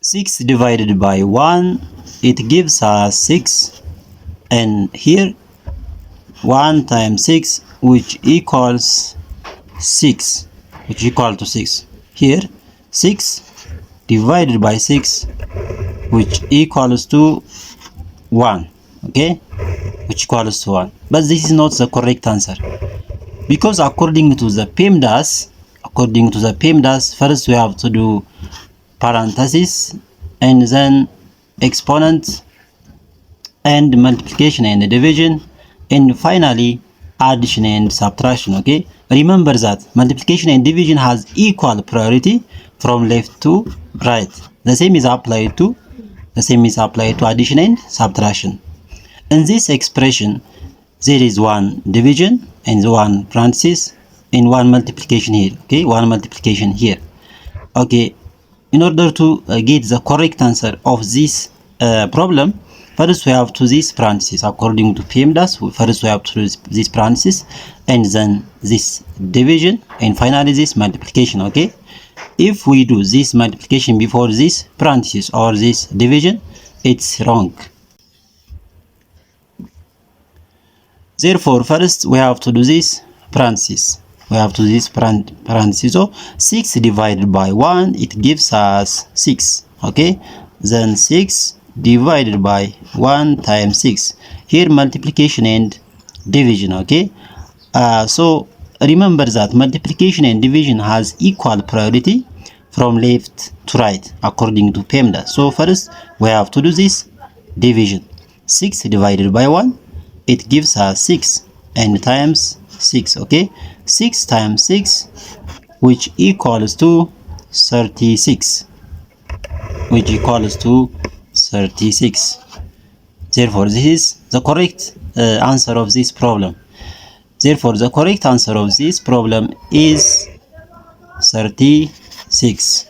6 divided by 1, it gives us 6, and here 1 times 6, which equals 6, which equal to 6. Here 6 divided by 6, which equals to 1, okay, which equals to 1. But this is not the correct answer, because according to the PEMDAS, first we have to do parentheses and then exponent and multiplication and division, and finally addition and subtraction. Okay, remember that multiplication and division has equal priority from left to right. The same is applied to addition and subtraction. In this expression, there is one division and one parenthesis and one multiplication here. Okay, one multiplication here. Okay, in order to get the correct answer of this problem, first we have to this parenthesis. According to PEMDAS, first we have to do this parenthesis and then this division and finally this multiplication. Okay, if we do this multiplication before this parenthesis or this division, it's wrong. Therefore, first we have to do this parenthesis. So 6 divided by 1, it gives us 6. Okay, then 6 divided by 1 times 6. Here multiplication and division. Okay, so remember that multiplication and division has equal priority from left to right according to PEMDAS. So first we have to do this division. 6 divided by 1, it gives us 6 and times 6. Okay, 6 times 6, which equals to 36, Therefore, this is the correct answer of this problem. Therefore, the correct answer of this problem is 36.